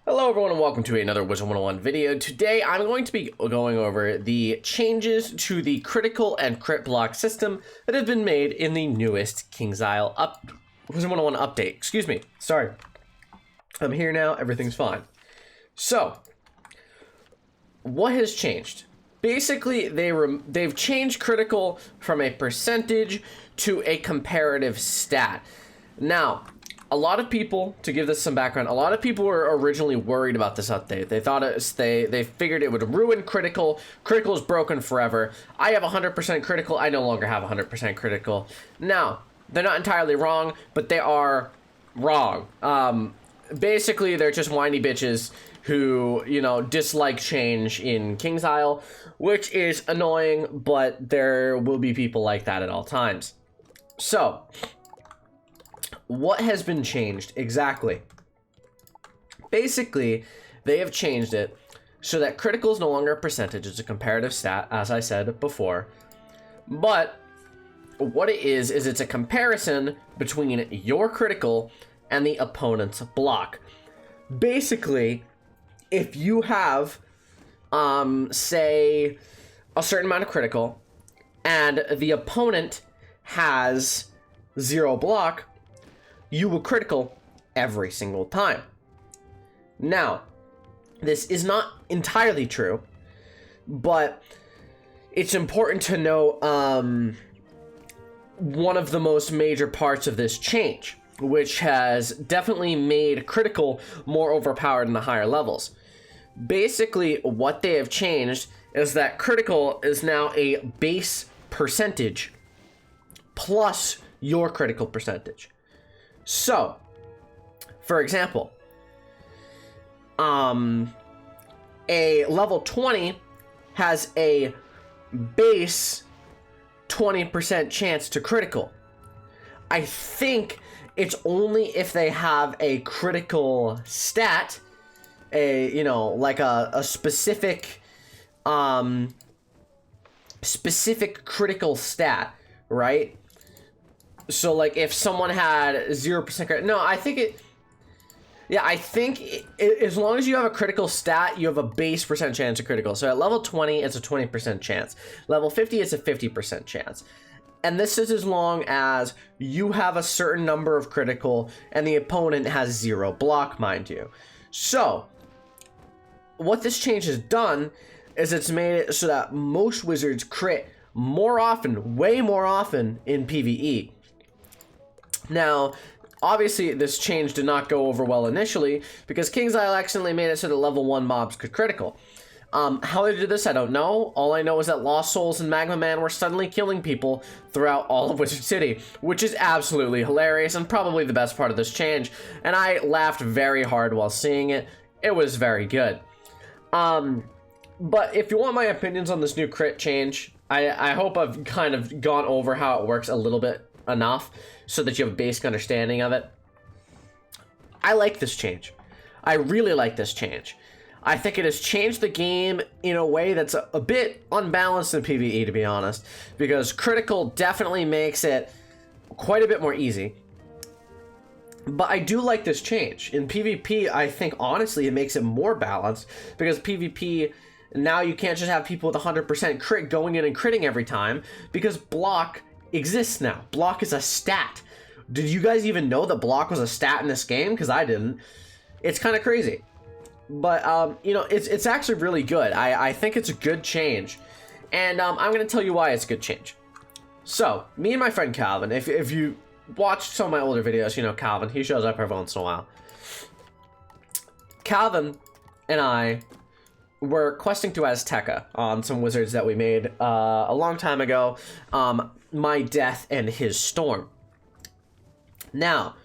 Hello everyone and welcome to another Wizard101 video. Today I'm going to be going over the changes to the critical and crit block system that have been made in the newest Wizard101 update. Excuse me, sorry. I'm here now, everything's fine. So, what has changed? Basically, they've changed critical from a percentage to a comparative stat. Now, a lot of people, to give this some background, a lot of people were originally worried about this update. They thought they figured it would ruin critical. Critical is broken forever. I have 100% critical. I no longer have 100% critical. Now, they're not entirely wrong, but they are wrong. Basically, they're just whiny bitches who, you know, dislike change in King's Isle, which is annoying, but there will be people like that at all times. So, what has been changed exactly? Basically, they have changed it so that critical is no longer a percentage, it's a comparative stat, as I said before. But what it is it's a comparison between your critical and the opponent's block. Basically, if you have, say, a certain amount of critical, and the opponent has 0 block, you will critical every single time. Now, this is not entirely true, but it's important to know one of the most major parts of this change, which has definitely made critical more overpowered in the higher levels. Basically, what they have changed is that critical is now a base percentage plus your critical percentage. So, for example, a level 20 has a base 20% chance to critical. I think it's only if they have a critical stat, like a specific critical stat, right? So, like, if someone had 0% crit, no, I think as long as you have a critical stat, you have a base percent chance of critical. So at level 20, it's a 20% chance. Level 50, it's a 50% chance. And this is as long as you have a certain number of critical and the opponent has 0 block, mind you. So, what this change has done is it's made it so that most wizards crit more often, way more often in PvE. Now, obviously, this change did not go over well initially because King's Isle accidentally made it so that level 1 mobs could critical. How they did this, I don't know. All I know is that Lost Souls and Magma Man were suddenly killing people throughout all of Wizard City, which is absolutely hilarious and probably the best part of this change. And I laughed very hard while seeing it. It was very good. But if you want my opinions on this new crit change, I hope I've kind of gone over how it works a little bit enough so that you have a basic understanding of it. I like this change. I really like this change. I think it has changed the game in a way that's a bit unbalanced in PvE, to be honest, because critical definitely makes it quite a bit more easy. But I do like this change. In PvP, I think, honestly, it makes it more balanced, because PvP, now you can't just have people with 100% crit going in and critting every time, because block exists now. Block is a stat. Did you guys even know that block was a stat in this game? Because I didn't. It's kind of crazy. But, you know, it's actually really good. I think it's a good change. And I'm going to tell you why it's a good change. So, me and my friend Calvin, if you watched some of my older videos, you know Calvin. He shows up every once in a while. Calvin and I were questing through Azteca on some wizards that we made a long time ago. My Death and His Storm. Now,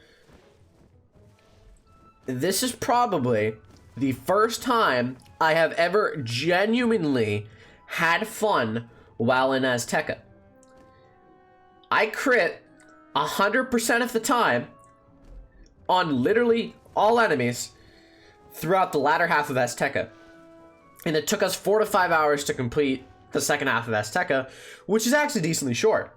this is probably the first time I have ever genuinely had fun while in Azteca. I crit 100% of the time on literally all enemies throughout the latter half of Azteca. And it took us 4 to 5 hours to complete the second half of Azteca, which is actually decently short.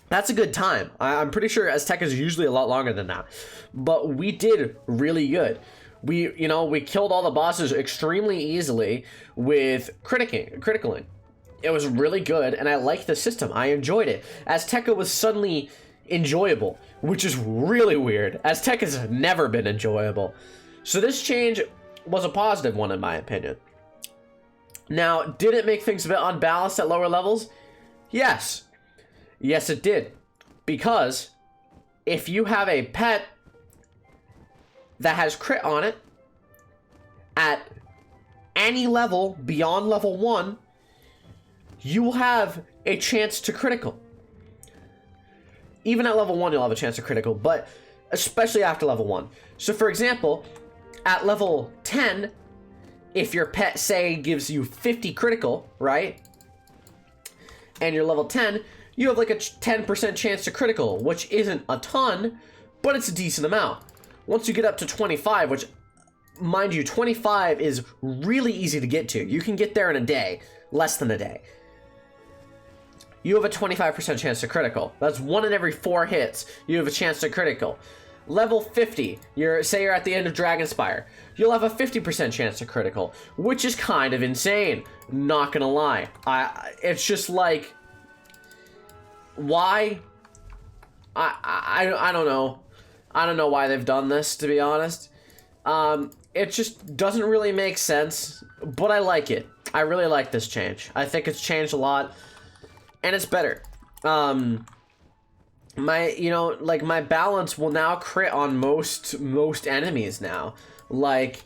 That's a good time. I'm pretty sure Azteca is usually a lot longer than that. But we did really good. we killed all the bosses extremely easily with criticaling. It was really good, and I liked the system. I enjoyed it. Azteca was suddenly enjoyable, which is really weird. Azteca's never been enjoyable. So this change was a positive one, in my opinion. Now, did it make things a bit unbalanced at lower levels? Yes. Yes, it did. Because if you have a pet that has crit on it at any level beyond level 1, you will have a chance to critical. Even at level 1, you'll have a chance to critical, but especially after level 1. So for example, at level 10, if your pet, say, gives you 50 critical, right? And you're level 10, you have like a 10% chance to critical, which isn't a ton, but it's a decent amount. Once you get up to 25, which, mind you, 25 is really easy to get to. You can get there in a day, less than a day. You have a 25% chance to critical. That's 1 in every 4 hits. You have a chance to critical. Level 50, say you're at the end of Dragonspire, you'll have a 50% chance to critical, which is kind of insane. Not gonna lie. It's just like, why? I don't know. I don't know why they've done this, to be honest. It just doesn't really make sense, but I like it. I really like this change. I think it's changed a lot, and it's better. My balance will now crit on most enemies now. Like,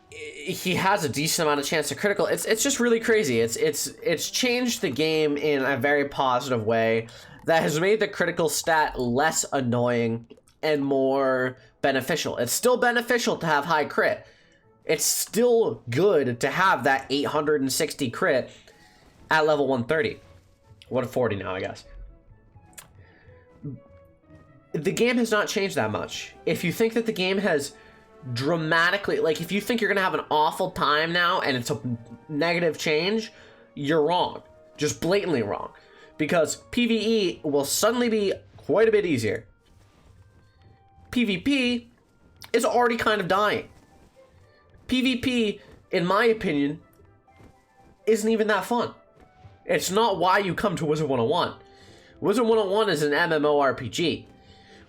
he has a decent amount of chance to critical. It's just really crazy. It's changed the game in a very positive way that has made the critical stat less annoying and more beneficial. It's still beneficial to have high crit. It's still good to have that 860 crit at level 130. 140 now, I guess. The game has not changed that much. If you think that the game has dramatically, like, if you think you're gonna have an awful time now and it's a negative change, you're wrong. Just blatantly wrong. Because PvE will suddenly be quite a bit easier. PvP is already kind of dying. PvP, in my opinion, isn't even that fun. It's not why you come to Wizard101. Wizard101 is an MMORPG,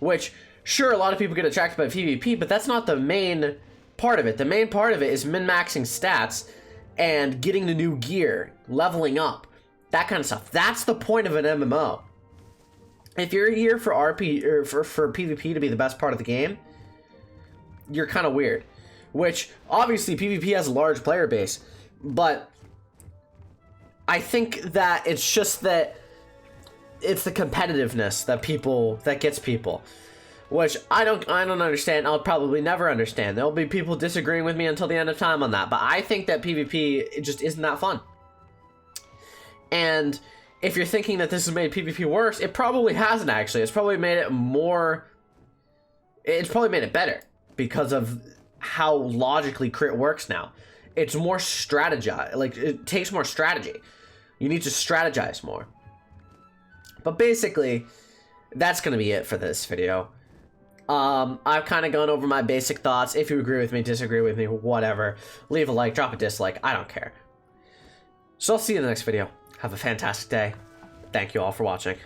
which, sure, a lot of people get attracted by PvP, but that's not the main part of it. The main part of it is min-maxing stats and getting the new gear, leveling up, that kind of stuff. That's the point of an MMO. If you're here for for PvP to be the best part of the game, you're kind of weird. Which, obviously, PvP has a large player base, but I think that it's just that it's the competitiveness that gets people, which I don't understand. I'll probably never understand. There'll be people disagreeing with me until the end of time on that, but I think that PvP, it just isn't that fun. And if you're thinking that this has made PvP worse, it probably hasn't actually. It's probably made it more, it's probably made it better because of how logically crit works now. It's more strategize, like, it takes more strategy. You need to strategize more. But basically, that's going to be it for this video. I've kind of gone over my basic thoughts. If you agree with me, disagree with me, whatever, leave a like, drop a dislike, I don't care. So I'll see you in the next video. Have a fantastic day. Thank you all for watching.